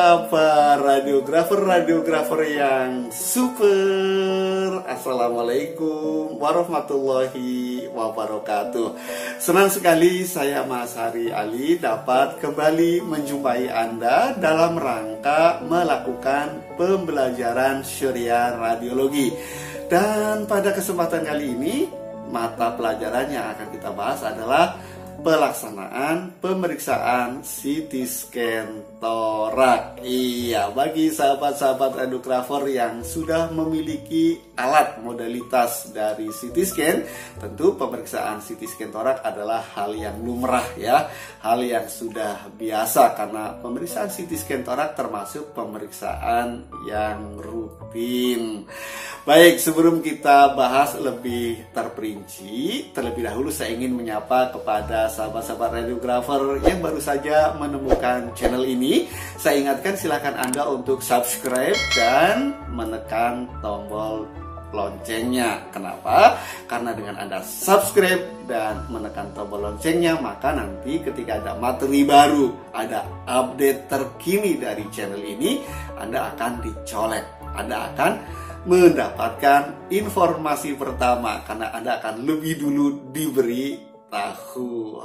kabar radiografer yang super? Assalamualaikum warahmatullahi wabarakatuh. Senang sekali saya Mas Hari Ali dapat kembali menjumpai Anda dalam rangka melakukan pembelajaran syariah radiologi. Dan pada kesempatan kali ini mata pelajaran yang akan kita bahas adalah pelaksanaan pemeriksaan CT scan torak. Iya, bagi sahabat-sahabat radiografer yang sudah memiliki alat modalitas dari CT scan, tentu pemeriksaan CT scan torak adalah hal yang lumrah ya, hal yang sudah biasa karena pemeriksaan CT scan torak termasuk pemeriksaan yang rutin. Baik, sebelum kita bahas lebih terperinci, terlebih dahulu saya ingin menyapa kepada sahabat-sahabat radiografer yang baru saja menemukan channel ini. Saya ingatkan silakan Anda untuk subscribe dan menekan tombol loncengnya. Kenapa? Karena dengan Anda subscribe dan menekan tombol loncengnya, maka nanti ketika ada materi baru, ada update terkini dari channel ini, Anda akan dicolek. Anda akan mendapatkan informasi pertama karena Anda akan lebih dulu diberi tahu.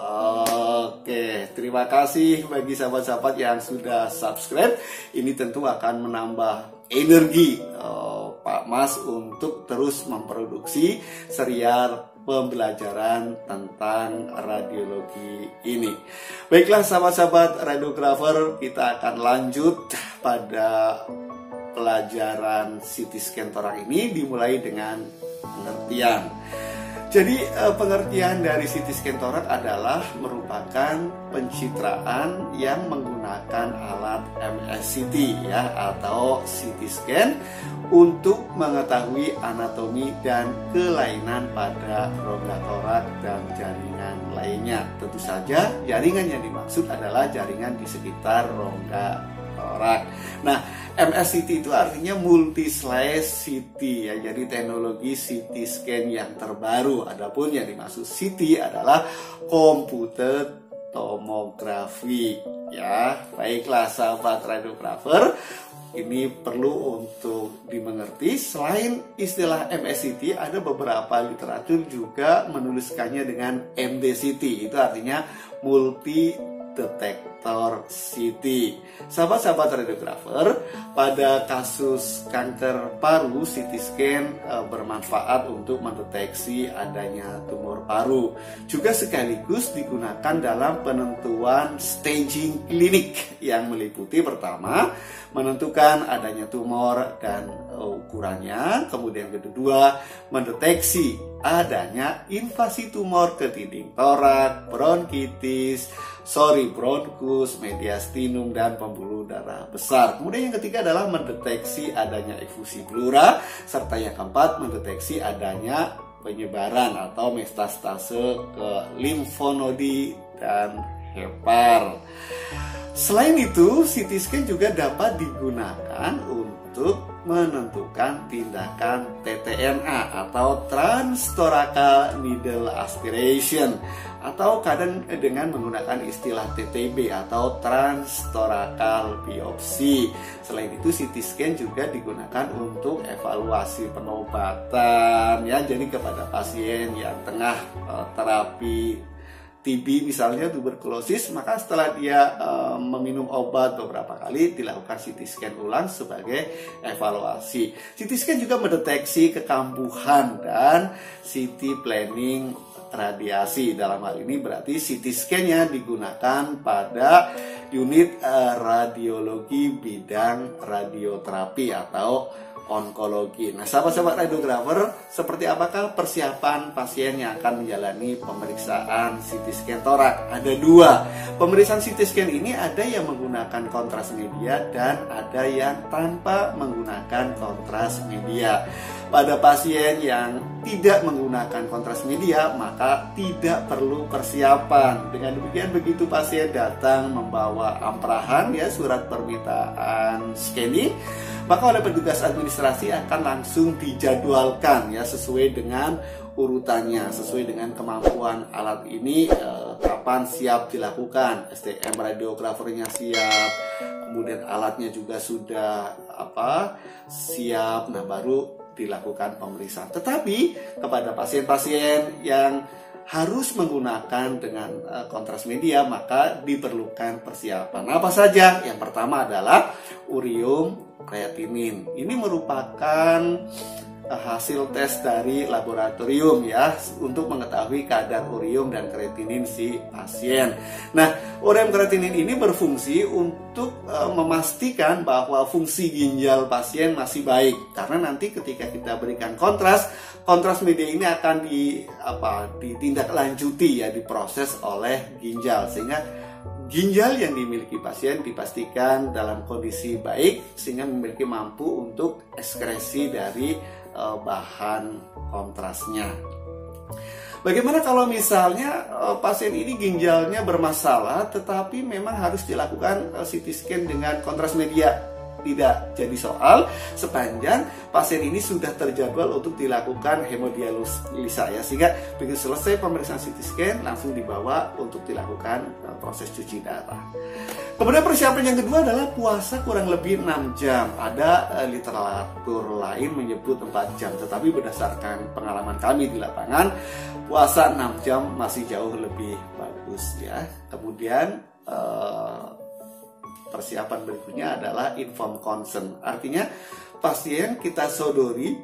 Oke, terima kasih bagi sahabat-sahabat yang sudah subscribe. Ini tentu akan menambah energi Pak Mas untuk terus memproduksi serial pembelajaran tentang radiologi ini. Baiklah sahabat-sahabat radiografer, kita akan lanjut pada pelajaran CT scan torak ini dimulai dengan pengertian. Jadi pengertian dari CT scan torak adalah merupakan pencitraan yang menggunakan alat MSCT ya atau CT scan untuk mengetahui anatomi dan kelainan pada rongga torak dan jaringan lainnya. Tentu saja jaringan yang dimaksud adalah jaringan di sekitar rongga torak. Nah, MSCT itu artinya multi slice CT ya, jadi teknologi CT scan yang terbaru. Adapun yang dimaksud CT adalah computed tomography ya. Baiklah sahabat radiografer, ini perlu untuk dimengerti. Selain istilah MSCT, ada beberapa literatur juga menuliskannya dengan MDCT. Itu artinya multi detektor CT. Sahabat-sahabat radiografer, pada kasus kanker paru, CT scan bermanfaat untuk mendeteksi adanya tumor paru. Juga sekaligus digunakan dalam penentuan staging klinik yang meliputi pertama, menentukan adanya tumor dan ukurannya. Kemudian kedua, mendeteksi adanya invasi tumor ke dinding torak, bronkitis, bronkus, mediastinum, dan pembuluh darah besar. Kemudian yang ketiga adalah mendeteksi adanya efusi pleura, serta yang keempat mendeteksi adanya penyebaran atau metastase ke limfonodi dan hepar. Selain itu, CT scan juga dapat digunakan untuk menentukan tindakan TTNA atau transtoracal needle aspiration, atau kadang dengan menggunakan istilah TTB atau transtoracal biopsi. Selain itu, CT scan juga digunakan untuk evaluasi penobatan ya, jadi kepada pasien yang tengah terapi TB misalnya tuberkulosis, maka setelah dia meminum obat beberapa kali dilakukan CT scan ulang sebagai evaluasi. CT scan juga mendeteksi kekambuhan dan CT planning radiasi. Dalam hal ini berarti CT scan-nya digunakan pada unit radiologi bidang radioterapi atau onkologi. Nah, sahabat-sahabat radiografer, seperti apakah persiapan pasien yang akan menjalani pemeriksaan CT scan torak? Ada dua. Pemeriksaan CT scan ini ada yang menggunakan kontras media dan ada yang tanpa menggunakan kontras media. Pada pasien yang tidak menggunakan kontras media, maka tidak perlu persiapan. Dengan demikian, begitu pasien datang membawa amprahan ya, surat permintaan scanning, maka oleh petugas administrasi akan langsung dijadwalkan ya sesuai dengan urutannya, sesuai dengan kemampuan alat ini, kapan persiapan siap dilakukan, STM radiografernya siap, kemudian alatnya juga sudah siap, nah baru dilakukan pemeriksaan. Tetapi kepada pasien-pasien yang harus menggunakan dengan kontras media, maka diperlukan persiapan. Apa saja? Yang pertama adalah ureum kreatinin. Ini merupakan hasil tes dari laboratorium ya, untuk mengetahui kadar ureum dan kreatinin si pasien. Nah, ureum kreatinin ini berfungsi untuk memastikan bahwa fungsi ginjal pasien masih baik, karena nanti ketika kita berikan kontras media ini akan ditindaklanjuti ya, diproses oleh ginjal, sehingga ginjal yang dimiliki pasien dipastikan dalam kondisi baik sehingga mampu untuk ekskresi dari bahan kontrasnya. Bagaimana kalau misalnya pasien ini ginjalnya bermasalah tetapi memang harus dilakukan CT scan dengan kontras media? Tidak jadi soal sepanjang pasien ini sudah terjadwal untuk dilakukan hemodialisa ya, sehingga begitu selesai pemeriksaan CT scan langsung dibawa untuk dilakukan proses cuci darah. Kemudian persiapan yang kedua adalah puasa kurang lebih 6 jam. Ada literatur lain menyebut 4 jam, tetapi berdasarkan pengalaman kami di lapangan, puasa 6 jam masih jauh lebih bagus ya. Kemudian persiapan berikutnya adalah informed consent. Artinya pasien kita sodori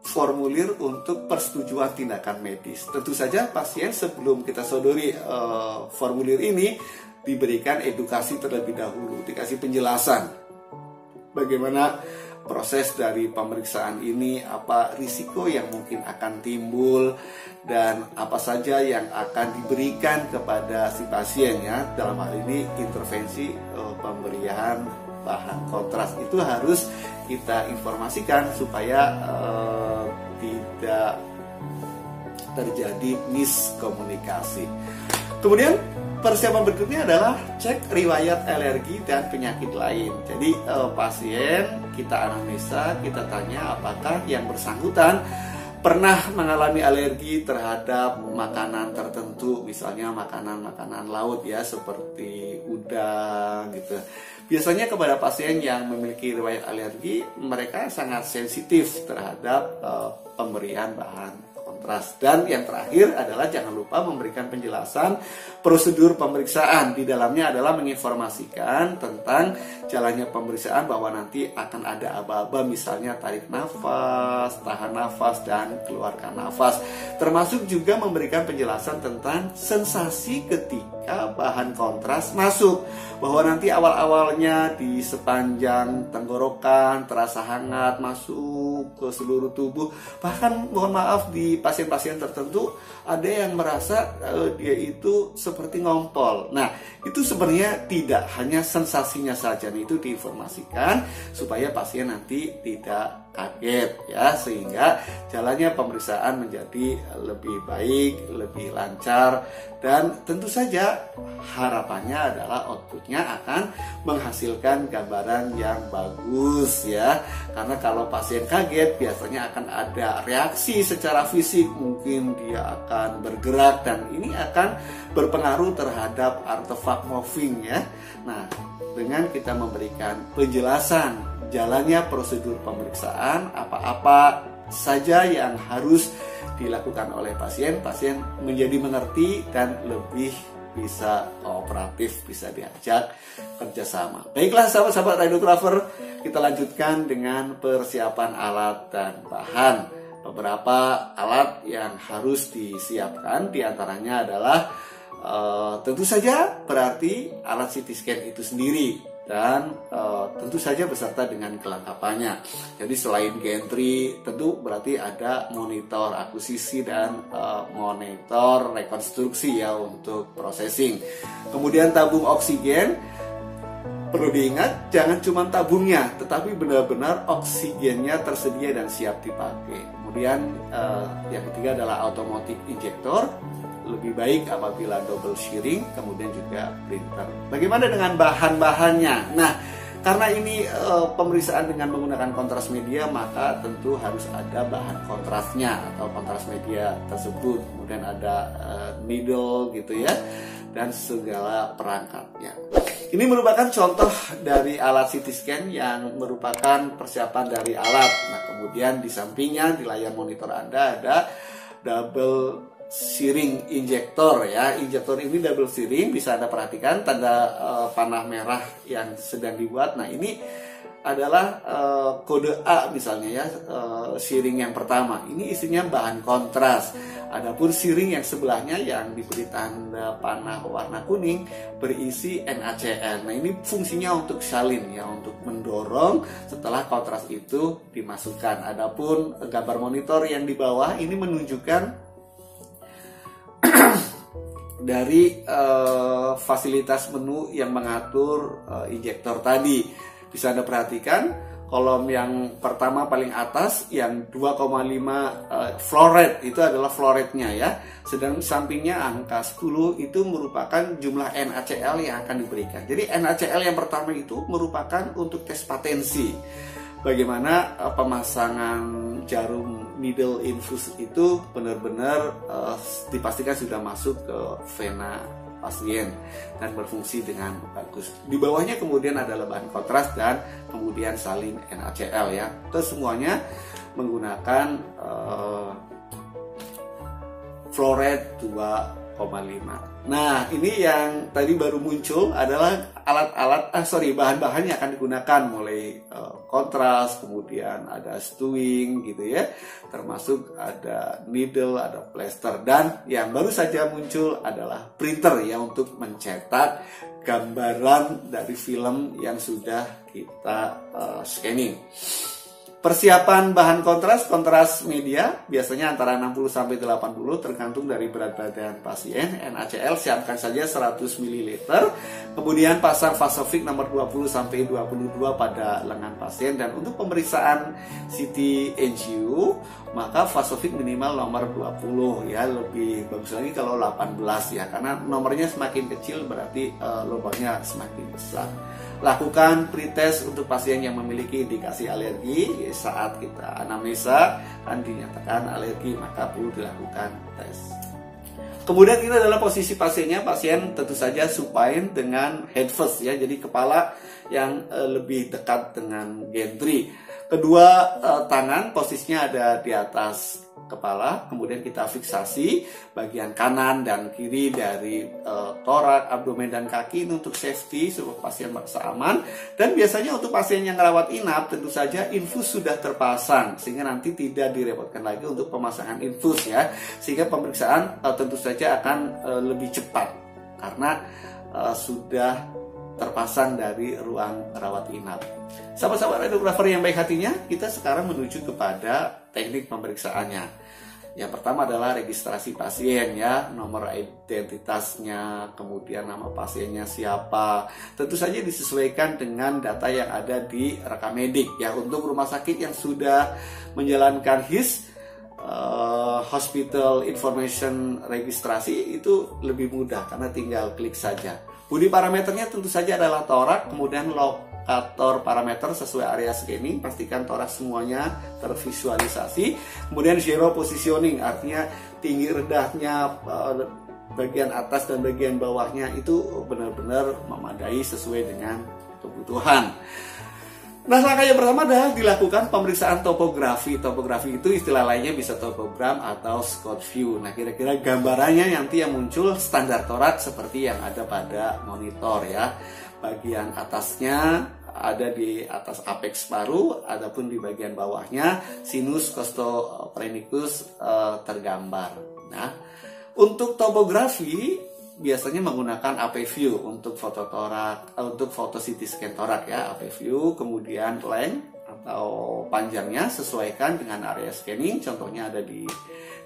formulir untuk persetujuan tindakan medis. Tentu saja pasien sebelum kita sodori formulir ini diberikan edukasi terlebih dahulu, dikasih penjelasan bagaimana proses dari pemeriksaan ini, apa risiko yang mungkin akan timbul, dan apa saja yang akan diberikan kepada si pasien ya. Dalam hal ini intervensi pemberian bahan kontras itu harus kita informasikan supaya tidak terjadi miskomunikasi. Kemudian persiapan berikutnya adalah cek riwayat alergi dan penyakit lain. Jadi pasien kita anamnesa, kita tanya apakah yang bersangkutan pernah mengalami alergi terhadap makanan tertentu, misalnya makanan laut ya, seperti udang gitu. Biasanya kepada pasien yang memiliki riwayat alergi, mereka sangat sensitif terhadap pemberian bahan kontras. Dan yang terakhir adalah jangan lupa memberikan penjelasan prosedur pemeriksaan. Di dalamnya adalah menginformasikan tentang jalannya pemeriksaan, bahwa nanti akan ada aba-aba, misalnya tarik nafas, tahan nafas, dan keluarkan nafas. Termasuk juga memberikan penjelasan tentang sensasi ketika bahan kontras masuk, bahwa nanti awal-awalnya di sepanjang tenggorokan terasa hangat masuk ke seluruh tubuh. Bahkan mohon maaf, di pasien-pasien tertentu ada yang merasa dia itu seperti ngompol. Nah, itu sebenarnya tidak, hanya sensasinya saja. Nah, itu diinformasikan supaya pasien nanti tidak kaget ya, sehingga jalannya pemeriksaan menjadi lebih baik, lebih lancar, dan tentu saja harapannya adalah outputnya akan menghasilkan gambaran yang bagus ya. Karena kalau pasien kaget biasanya akan ada reaksi secara fisik, mungkin dia akan bergerak, dan ini akan berpengaruh terhadap artefak moving ya. Nah, dengan kita memberikan penjelasan jalannya prosedur pemeriksaan, apa-apa saja yang harus dilakukan oleh pasien, pasien menjadi mengerti dan lebih bisa kooperatif, bisa diajak kerjasama. Baiklah sahabat-sahabat radiografer, kita lanjutkan dengan persiapan alat dan bahan. Beberapa alat yang harus disiapkan diantaranya adalah tentu saja berarti alat CT scan itu sendiri, dan tentu saja beserta dengan kelengkapannya. Jadi selain gantry, tentu berarti ada monitor akuisisi dan monitor rekonstruksi ya untuk processing. Kemudian tabung oksigen, perlu diingat jangan cuma tabungnya, tetapi benar-benar oksigennya tersedia dan siap dipakai. Kemudian yang ketiga adalah automatic injector, lebih baik apabila double shearing, kemudian juga printer. Bagaimana dengan bahan-bahannya? Nah, Karena ini pemeriksaan dengan menggunakan kontras media, maka tentu harus ada bahan kontrasnya atau kontras media tersebut. Kemudian ada needle gitu ya, dan segala perangkatnya. Ini merupakan contoh dari alat CT scan yang merupakan persiapan dari alat. Nah, kemudian di sampingnya di layar monitor Anda ada double searing injektor ya. Injektor ini double searing, bisa Anda perhatikan tanda panah merah yang sedang dibuat. Nah, ini adalah kode A misalnya ya, searing yang pertama. Ini isinya bahan kontras. Adapun searing yang sebelahnya yang diberi tanda panah warna kuning berisi NaCl. Nah, ini fungsinya untuk salin ya, untuk mendorong setelah kontras itu dimasukkan. Adapun gambar monitor yang di bawah ini menunjukkan dari fasilitas menu yang mengatur injektor tadi. Bisa Anda perhatikan kolom yang pertama paling atas yang 2,5 flow rate itu adalah flow rate-nya ya. Sedang sampingnya angka 10 itu merupakan jumlah NaCl yang akan diberikan. Jadi NaCl yang pertama itu merupakan untuk tes patensi. Bagaimana pemasangan jarum needle infus itu benar-benar dipastikan sudah masuk ke vena pasien dan berfungsi dengan bagus. Di bawahnya kemudian adalah bahan kontras dan kemudian salin NaCl ya. Itu semuanya menggunakan flow rate 2,5. Nah, ini yang tadi baru muncul adalah bahan-bahan yang akan digunakan, mulai kontras, kemudian ada stewing gitu ya, termasuk ada needle, ada plaster, dan yang baru saja muncul adalah printer ya untuk mencetak gambaran dari film yang sudah kita scanning. Persiapan bahan kontras media biasanya antara 60 sampai 80 tergantung dari berat badan pasien. NaCl siapkan saja 100 ml. Kemudian pasang Vasovic nomor 20 sampai 22 pada lengan pasien, dan untuk pemeriksaan CT NGU maka Vasovic minimal nomor 20 ya, lebih bagus lagi kalau 18 ya, karena nomornya semakin kecil berarti lubangnya semakin besar. Lakukan pretest untuk pasien yang memiliki indikasi alergi. Saat kita anamnesa kan dinyatakan alergi, maka perlu dilakukan tes. Kemudian ini adalah posisi pasiennya. Pasien tentu saja supine dengan head first ya, jadi kepala yang lebih dekat dengan gantry. Kedua tangan posisinya ada di atas kepala, kemudian kita fiksasi bagian kanan dan kiri dari torak, abdomen, dan kaki ini untuk safety supaya pasien merasa aman. Dan biasanya untuk pasien yang rawat inap tentu saja infus sudah terpasang sehingga nanti tidak direpotkan lagi untuk pemasangan infus ya, sehingga pemeriksaan tentu saja akan lebih cepat karena sudah terpasang dari ruang rawat inap. Sahabat-sahabat radiografer yang baik hatinya, kita sekarang menuju kepada teknik pemeriksaannya. Yang pertama adalah registrasi pasien ya, nomor identitasnya, kemudian nama pasiennya siapa. Tentu saja disesuaikan dengan data yang ada di rekam medik ya. Untuk rumah sakit yang sudah menjalankan HIS, Hospital Information Registrasi, itu lebih mudah karena tinggal klik saja. Body parameternya tentu saja adalah torak, kemudian lokator parameter sesuai area scanning, pastikan torak semuanya tervisualisasi. Kemudian zero positioning, artinya tinggi rendahnya, bagian atas dan bagian bawahnya itu benar-benar memadai sesuai dengan kebutuhan. Nah, langkah yang pertama adalah dilakukan pemeriksaan topografi. Topografi itu istilah lainnya bisa topogram atau Scott view. Nah, kira-kira gambarannya nanti yang muncul standar torak seperti yang ada pada monitor ya. Bagian atasnya ada di atas apex paru, adapun di bagian bawahnya sinus costophrenicus tergambar. Nah, untuk topografi biasanya menggunakan AP view untuk foto torak, untuk foto CT scan torak ya, AP view. Kemudian length atau panjangnya sesuaikan dengan area scanning, contohnya ada di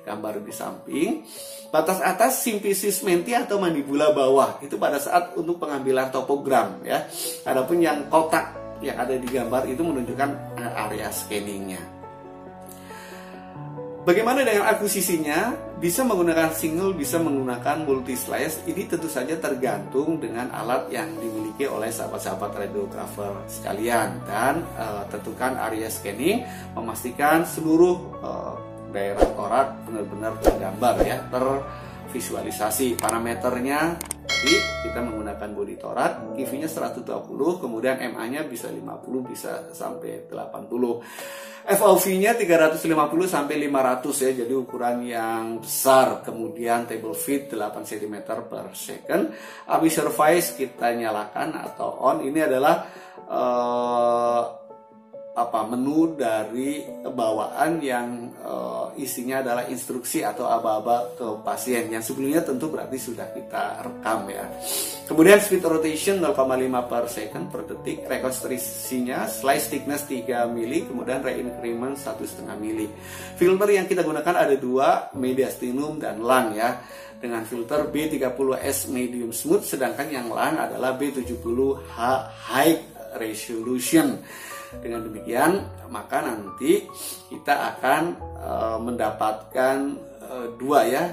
gambar di samping. Batas atas simplicis menti atau mandibula bawah, itu pada saat untuk pengambilan topogram ya. Adapun yang kotak yang ada di gambar itu menunjukkan area scanningnya. Bagaimana dengan akuisisinya? Bisa menggunakan single, bisa menggunakan multi slice. Ini tentu saja tergantung dengan alat yang dimiliki oleh sahabat-sahabat radiografer sekalian. Dan tentukan area scanning, memastikan seluruh daerah torak benar-benar tergambar ya, tervisualisasi. Parameternya tadi kita menggunakan bodi torak, QV-nya 120, kemudian MA-nya bisa 50, bisa sampai 80. FOV-nya 350 sampai 500 ya, jadi ukuran yang besar. Kemudian table feed 8 cm per second. ABI service kita nyalakan atau on. Ini adalah menu dari bawaan yang isinya adalah instruksi atau aba-aba ke pasien yang sebelumnya tentu berarti sudah kita rekam ya. Kemudian speed rotation 0,5 per second per detik, rekonstruksinya slice thickness 3 mili, kemudian reincrement 1,5 mili. Filter yang kita gunakan ada dua, mediastinum dan lang ya, dengan filter B30S medium smooth, sedangkan yang lang adalah B70H high resolution. Dengan demikian, maka nanti kita akan mendapatkan dua ya,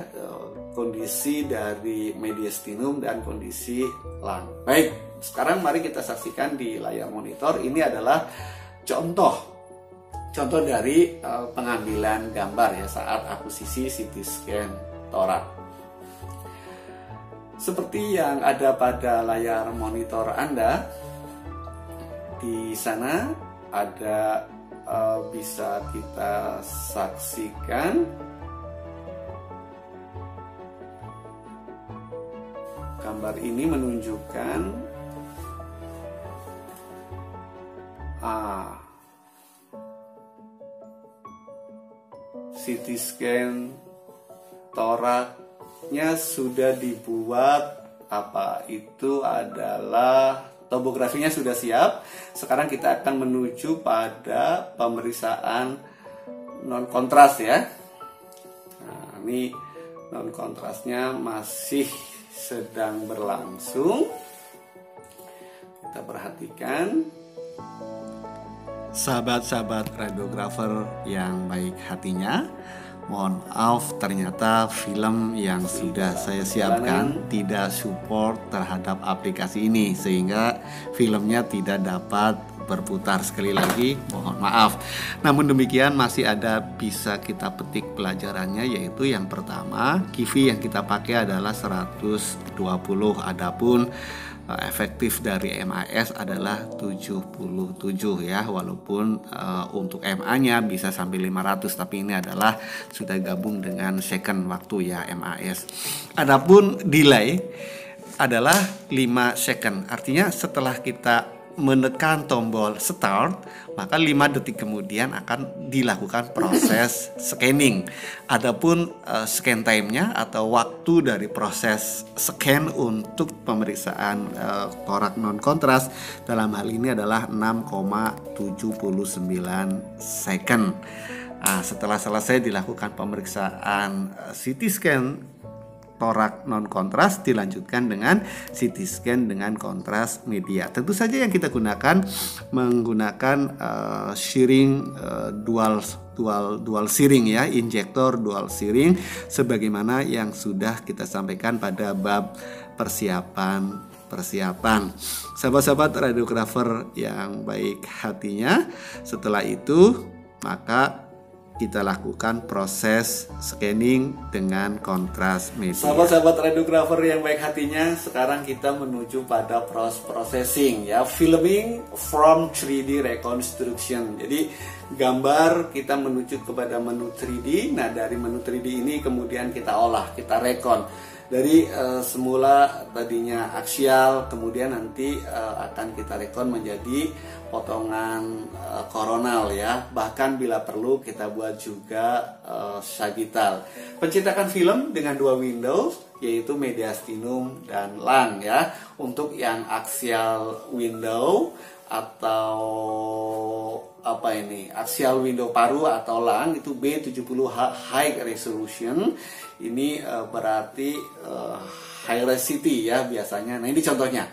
kondisi dari mediastinum dan kondisi lang. Baik, sekarang mari kita saksikan di layar monitor. Ini adalah contoh dari pengambilan gambar ya saat akuisisi CT scan torak. Seperti yang ada pada layar monitor Anda, di sana ada bisa kita saksikan gambar ini menunjukkan CT scan toraknya sudah dibuat. Itu adalah topografinya sudah siap. Sekarang kita akan menuju pada pemeriksaan non kontras ya. Nah, ini non kontrasnya masih sedang berlangsung. Kita perhatikan. Sahabat-sahabat radiografer yang baik hatinya, mohon maaf ternyata film yang sudah saya siapkan tidak support terhadap aplikasi ini, sehingga filmnya tidak dapat berputar. Sekali lagi mohon maaf. Namun demikian masih ada bisa kita petik pelajarannya, yaitu yang pertama, QV yang kita pakai adalah 120, adapun efektif dari MAS adalah 77 ya, walaupun untuk MA-nya bisa sampai 500, tapi ini adalah sudah gabung dengan second waktu ya MAS. Adapun delay adalah 5 second, artinya setelah kita menekan tombol start, maka 5 detik kemudian akan dilakukan proses scanning. Adapun scan time-nya atau waktu dari proses scan untuk pemeriksaan torak non kontras dalam hal ini adalah 6,79 second. Setelah selesai dilakukan pemeriksaan CT scan torak non kontras, dilanjutkan dengan CT scan dengan kontras media. Tentu saja yang kita gunakan menggunakan shearing dual shearing ya, injektor dual shearing, sebagaimana yang sudah kita sampaikan pada bab persiapan. Sahabat-sahabat radiografer yang baik hatinya, setelah itu maka kita lakukan proses scanning dengan kontras media. Sahabat-sahabat radiografer yang baik hatinya, sekarang kita menuju pada processing ya, filming from 3D reconstruction. Jadi gambar kita menuju kepada menu 3D. Nah, dari menu 3D ini kemudian kita olah, kita rekon. Dari semula tadinya aksial, kemudian nanti akan kita rekon menjadi potongan koronal ya. Bahkan bila perlu kita buat juga sagittal. Pencetakan film dengan 2 window, yaitu mediastinum dan lang ya. Untuk yang axial window atau axial window paru atau lang itu B70H high resolution. Ini berarti high resolution ya biasanya. Nah, ini contohnya.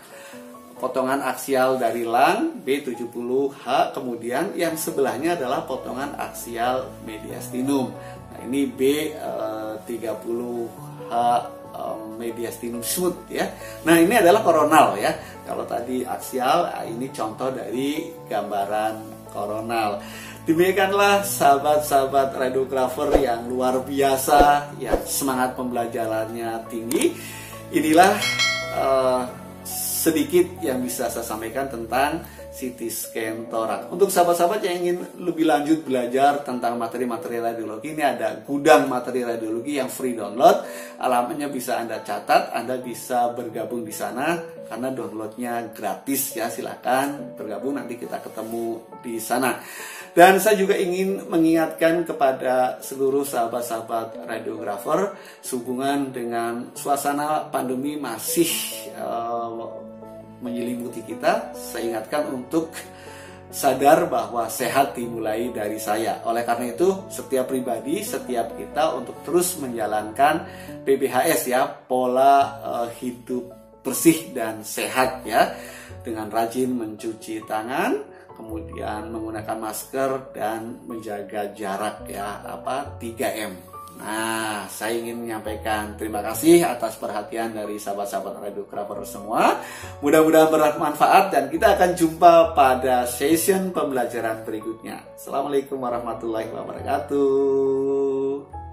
Potongan aksial dari lang B70H, kemudian yang sebelahnya adalah potongan aksial mediastinum. Nah, ini B30H mediastinum smooth ya. Nah, ini adalah koronal ya. Kalau tadi aksial, ini contoh dari gambaran koronal. Demikianlah sahabat-sahabat radiografer yang luar biasa, yang semangat pembelajarannya tinggi. Inilah sedikit yang bisa saya sampaikan tentang CT scan toraks. Untuk sahabat-sahabat yang ingin lebih lanjut belajar tentang materi-materi radiologi, ini ada gudang materi radiologi yang free download. Alamatnya bisa Anda catat, Anda bisa bergabung di sana karena downloadnya gratis ya. Silakan bergabung, nanti kita ketemu di sana. Dan saya juga ingin mengingatkan kepada seluruh sahabat-sahabat radiografer sehubungan dengan suasana pandemi masih menyelimuti kita. Saya ingatkan untuk sadar bahwa sehat dimulai dari saya. Oleh karena itu, setiap pribadi, setiap kita untuk terus menjalankan PBHS ya, pola hidup bersih dan sehat ya, dengan rajin mencuci tangan, kemudian menggunakan masker dan menjaga jarak ya, 3M. Nah, saya ingin menyampaikan terima kasih atas perhatian dari sahabat-sahabat radiografer semua. Mudah-mudahan bermanfaat dan kita akan jumpa pada session pembelajaran berikutnya. Assalamualaikum warahmatullahi wabarakatuh.